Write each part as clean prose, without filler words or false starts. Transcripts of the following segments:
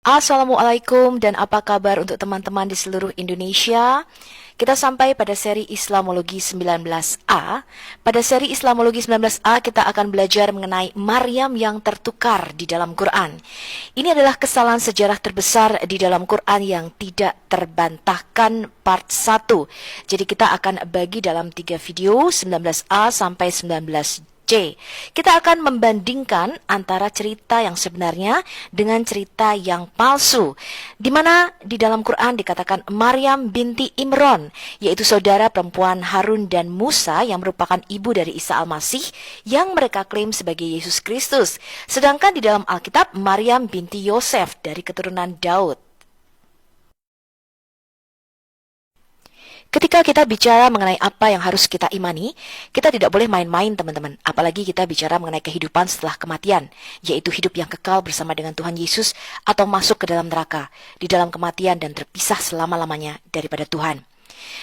Assalamualaikum dan apa kabar untuk teman-teman di seluruh Indonesia. Kita sampai pada seri Islamologi 19A. Pada seri Islamologi 19A kita akan belajar mengenai Maryam yang tertukar di dalam Quran. Ini adalah kesalahan sejarah terbesar di dalam Quran yang tidak terbantahkan part 1. Jadi kita akan bagi dalam 3 video 19A sampai 19C. Kita akan membandingkan antara cerita yang sebenarnya dengan cerita yang palsu, di mana di dalam Quran dikatakan Maryam binti Imran, yaitu saudara perempuan Harun dan Musa yang merupakan ibu dari Isa Al-Masih yang mereka klaim sebagai Yesus Kristus. Sedangkan di dalam Alkitab Maryam binti Yosef dari keturunan Daud. Ketika kita bicara mengenai apa yang harus kita imani, kita tidak boleh main-main teman-teman. Apalagi kita bicara mengenai kehidupan setelah kematian, yaitu hidup yang kekal bersama dengan Tuhan Yesus atau masuk ke dalam neraka, di dalam kematian dan terpisah selama-lamanya daripada Tuhan.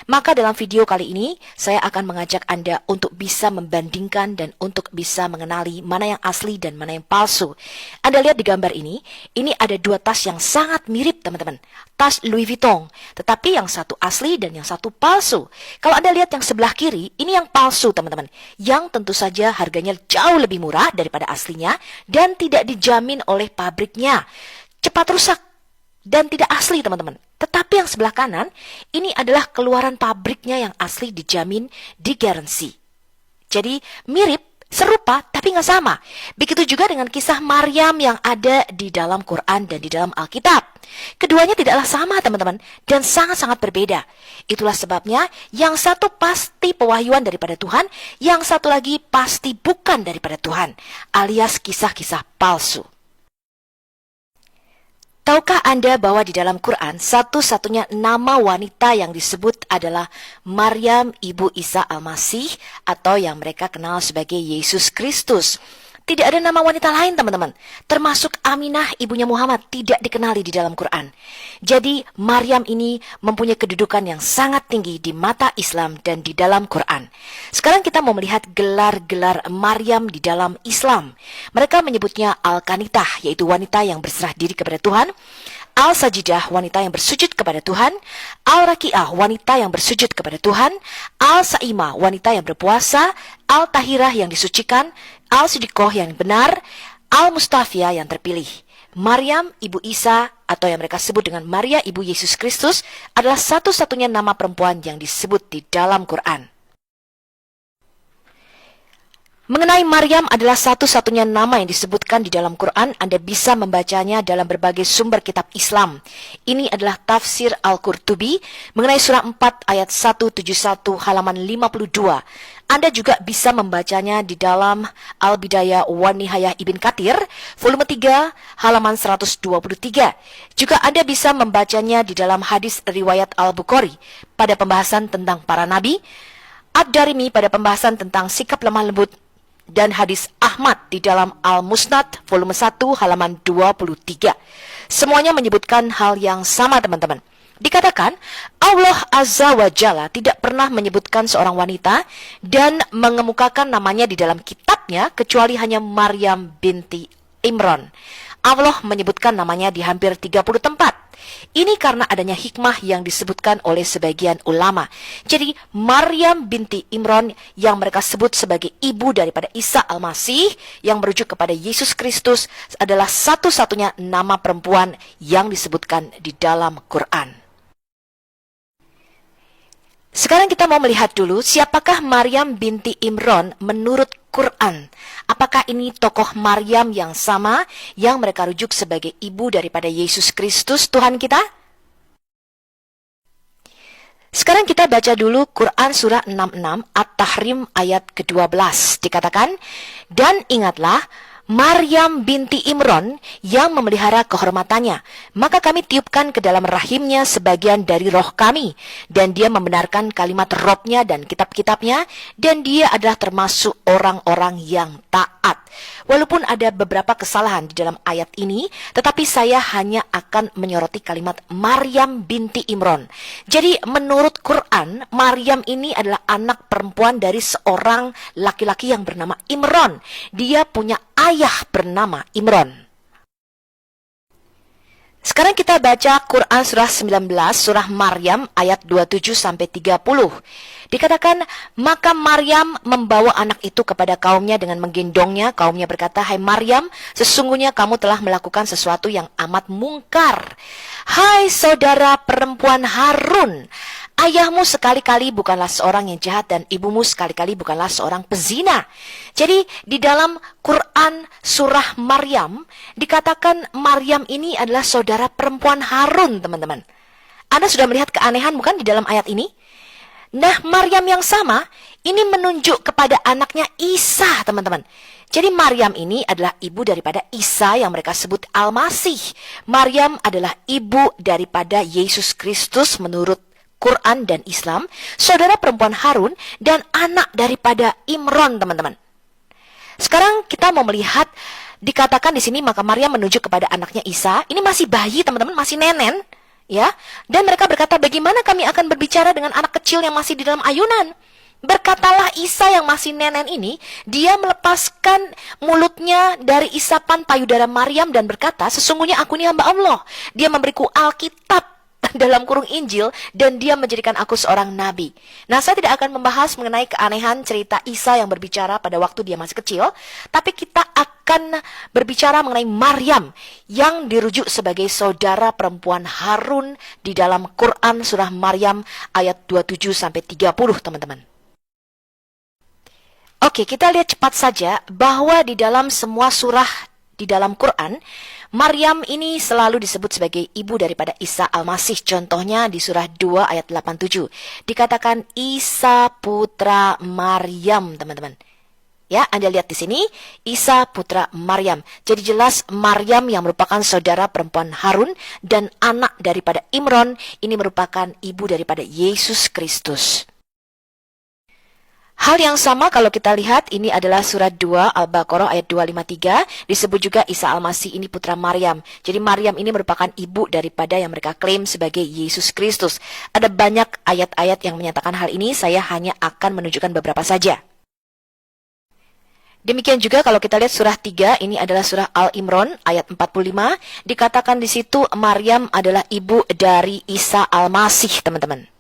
Maka dalam video kali ini, saya akan mengajak Anda untuk bisa membandingkan dan untuk bisa mengenali mana yang asli dan mana yang palsu. Anda lihat di gambar ini ada 2 tas yang sangat mirip teman-teman. Tas Louis Vuitton, tetapi yang satu asli dan yang satu palsu. Kalau Anda lihat yang sebelah kiri, ini yang palsu teman-teman. Yang tentu saja harganya jauh lebih murah daripada aslinya dan tidak dijamin oleh pabriknya. Cepat rusak dan tidak asli teman-teman. Tetapi yang sebelah kanan, ini adalah keluaran pabriknya yang asli dijamin, digaransi. Jadi mirip, serupa, tapi nggak sama. Begitu juga dengan kisah Maryam yang ada di dalam Quran dan di dalam Alkitab. Keduanya tidaklah sama teman-teman, dan sangat-sangat berbeda. Itulah sebabnya yang satu pasti pewahyuan daripada Tuhan, yang satu lagi pasti bukan daripada Tuhan, alias kisah-kisah palsu. Tahukah Anda bahwa di dalam Quran satu-satunya nama wanita yang disebut adalah Maryam ibu Isa Al-Masih atau yang mereka kenal sebagai Yesus Kristus? Tidak ada nama wanita lain teman-teman. Termasuk Aminah ibunya Muhammad tidak dikenali di dalam Quran. Jadi Maryam ini mempunyai kedudukan yang sangat tinggi di mata Islam dan di dalam Quran. Sekarang kita mau melihat gelar-gelar Maryam di dalam Islam. Mereka menyebutnya Al-Qanitah, yaitu wanita yang berserah diri kepada Tuhan. Al-Sajidah, wanita yang bersujud kepada Tuhan. Al-Raki'ah, wanita yang bersujud kepada Tuhan. Al-Sa'imah, wanita yang berpuasa. Al-Tahirah, yang disucikan. Al-Siddiqoh, yang benar. Al-Mustafiyah, yang terpilih. Maryam, ibu Isa, atau yang mereka sebut dengan Maria, ibu Yesus Kristus, adalah satu-satunya nama perempuan yang disebut di dalam Quran. Mengenai Maryam adalah satu-satunya nama yang disebutkan di dalam Quran. Anda bisa membacanya dalam berbagai sumber kitab Islam. Ini adalah tafsir Al-Qurtubi mengenai surah 4 ayat 171 halaman 52. Anda juga bisa membacanya di dalam Al-Bidayah wa Nihayah Ibn Katsir, volume 3, halaman 123. Juga Anda bisa membacanya di dalam hadis riwayat Al-Bukhari pada pembahasan tentang para nabi, Ad-Darimi pada pembahasan tentang sikap lemah lembut, dan hadis Ahmad di dalam Al-Musnad, volume 1, halaman 23. Semuanya menyebutkan hal yang sama teman-teman. Dikatakan, Allah Azza wa Jalla tidak pernah menyebutkan seorang wanita dan mengemukakan namanya di dalam kitabnya kecuali hanya Maryam binti Imran. Allah menyebutkan namanya di hampir 30 tempat. Ini karena adanya hikmah yang disebutkan oleh sebagian ulama. Jadi Maryam binti Imran yang mereka sebut sebagai ibu daripada Isa Al-Masih yang merujuk kepada Yesus Kristus adalah satu-satunya nama perempuan yang disebutkan di dalam Quran. Sekarang kita mau melihat dulu siapakah Maryam binti Imran menurut Quran. Apakah ini tokoh Maryam yang sama yang mereka rujuk sebagai ibu daripada Yesus Kristus Tuhan kita? Sekarang kita baca dulu Quran surah 66 At-Tahrim ayat ke-12. Dikatakan, dan ingatlah Maryam binti Imran yang memelihara kehormatannya. Maka kami tiupkan ke dalam rahimnya sebagian dari roh kami. Dan dia membenarkan kalimat Robnya dan kitab-kitabnya. Dan dia adalah termasuk orang-orang yang taat. Walaupun ada beberapa kesalahan di dalam ayat ini, tetapi saya hanya akan menyoroti kalimat Maryam binti Imran. Jadi menurut Quran, Maryam ini adalah anak perempuan dari seorang laki-laki yang bernama Imran. Dia punya ayah bernama Imran. Sekarang kita baca Quran surah 19, surah Maryam ayat 27-30. Dikatakan, maka Maryam membawa anak itu kepada kaumnya dengan menggendongnya. Kaumnya berkata, hai Maryam, sesungguhnya kamu telah melakukan sesuatu yang amat mungkar. Hai saudara perempuan Harun, ayahmu sekali-kali bukanlah seorang yang jahat dan ibumu sekali-kali bukanlah seorang pezina. Jadi di dalam Quran surah Maryam dikatakan Maryam ini adalah saudara perempuan Harun, teman-teman. Anda sudah melihat keanehan bukan di dalam ayat ini? Nah, Maryam yang sama ini menunjuk kepada anaknya Isa, teman-teman. Jadi Maryam ini adalah ibu daripada Isa yang mereka sebut Al-Masih. Maryam adalah ibu daripada Yesus Kristus menurut Quran dan Islam, saudara perempuan Harun, dan anak daripada Imron, teman-teman. Sekarang kita mau melihat, dikatakan di sini, maka Maryam menunjuk kepada anaknya Isa. Ini masih bayi, teman-teman, masih nenen. Ya, dan mereka berkata, bagaimana kami akan berbicara dengan anak kecil yang masih di dalam ayunan? Berkatalah Isa yang masih nenen ini, dia melepaskan mulutnya dari isapan payudara Maryam dan berkata, sesungguhnya aku ini hamba Allah. Dia memberiku Alkitab dalam kurung Injil, dan dia menjadikan aku seorang nabi. Nah, saya tidak akan membahas mengenai keanehan cerita Isa yang berbicara pada waktu dia masih kecil, tapi kita akan berbicara mengenai Maryam yang dirujuk sebagai saudara perempuan Harun di dalam Quran surah Maryam ayat 27-30, teman-teman. Oke, kita lihat cepat saja bahwa di dalam semua surah di dalam Quran, Maryam ini selalu disebut sebagai ibu daripada Isa Al-Masih. Contohnya di surah 2 ayat 87. Dikatakan Isa putra Maryam, teman-teman. Ya, Anda lihat di sini, Isa putra Maryam. Jadi jelas Maryam yang merupakan saudara perempuan Harun dan anak daripada Imron, ini merupakan ibu daripada Yesus Kristus. Hal yang sama kalau kita lihat, ini adalah surat 2 Al-Baqarah ayat 253, disebut juga Isa Al-Masih ini putra Maryam. Jadi Maryam ini merupakan ibu daripada yang mereka klaim sebagai Yesus Kristus. Ada banyak ayat-ayat yang menyatakan hal ini, saya hanya akan menunjukkan beberapa saja. Demikian juga kalau kita lihat surah 3, ini adalah surah Al-Imran ayat 45, dikatakan di situ Maryam adalah ibu dari Isa Al-Masih, teman-teman.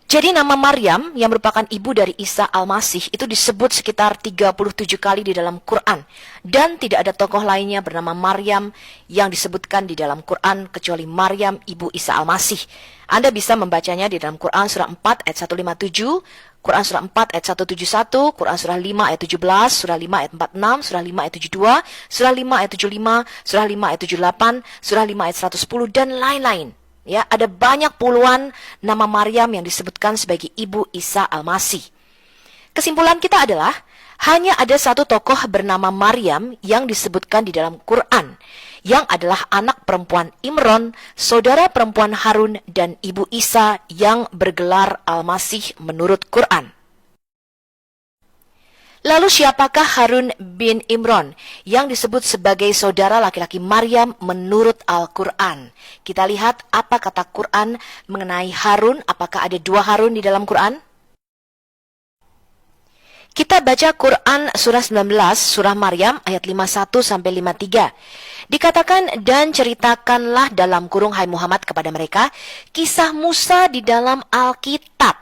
Jadi nama Maryam yang merupakan ibu dari Isa Al-Masih itu disebut sekitar 37 kali di dalam Quran. Dan tidak ada tokoh lainnya bernama Maryam yang disebutkan di dalam Quran kecuali Maryam ibu Isa Al-Masih. Anda bisa membacanya di dalam Quran surah 4 ayat 157, Quran surah 4 ayat 171, Quran surah 5 ayat 17, surah 5 ayat 46, surah 5 ayat 72, surah 5 ayat 75, surah 5 ayat 78, surah 5 ayat 110, dan lain-lain. Ya, ada banyak puluhan nama Maryam yang disebutkan sebagai ibu Isa Al-Masih. Kesimpulan kita adalah, hanya ada satu tokoh bernama Maryam yang disebutkan di dalam Quran, yang adalah anak perempuan Imron, saudara perempuan Harun, dan ibu Isa yang bergelar Al-Masih menurut Quran. Lalu siapakah Harun bin Imron yang disebut sebagai saudara laki-laki Maryam menurut Al-Quran? Kita lihat apa kata Quran mengenai Harun. Apakah ada dua Harun di dalam Quran? Kita baca Quran surah 19, surah Maryam ayat 51-53. Dikatakan, dan ceritakanlah dalam kurung hai Muhammad kepada mereka kisah Musa di dalam Alkitab.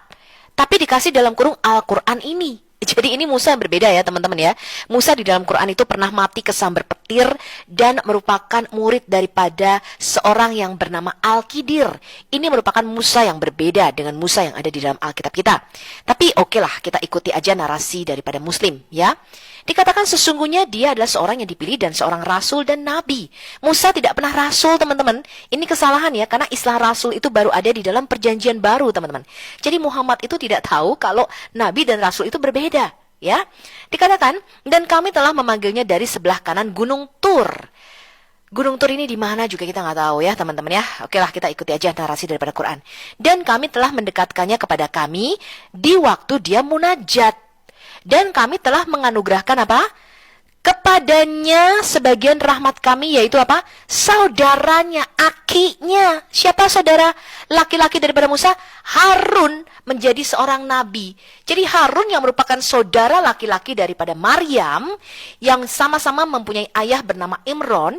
Tapi dikasih dalam kurung Al-Quran ini. Jadi ini Musa yang berbeda ya teman-teman ya. Musa di dalam Quran itu pernah mati kesambar petir dan merupakan murid daripada seorang yang bernama Al-Khidir. Ini merupakan Musa yang berbeda dengan Musa yang ada di dalam Alkitab kita. Tapi okelah, kita ikuti aja narasi daripada Muslim ya. Dikatakan sesungguhnya dia adalah seorang yang dipilih dan seorang rasul dan nabi. Musa tidak pernah rasul, teman-teman. Ini kesalahan ya, karena istilah rasul itu baru ada di dalam perjanjian baru, teman-teman. Jadi Muhammad itu tidak tahu kalau nabi dan rasul itu berbeda, ya. Dikatakan, dan kami telah memanggilnya dari sebelah kanan Gunung Tur. Gunung Tur ini di mana juga kita nggak tahu ya, teman-teman ya. Okelah, kita ikuti aja narasi daripada Quran. Dan kami telah mendekatkannya kepada kami di waktu dia munajat. Dan kami telah menganugerahkan apa? Kepadanya sebagian rahmat kami, yaitu apa? Saudaranya, akinya. Siapa saudara laki-laki daripada Musa? Harun menjadi seorang nabi. Jadi Harun yang merupakan saudara laki-laki daripada Maryam, yang sama-sama mempunyai ayah bernama Imron,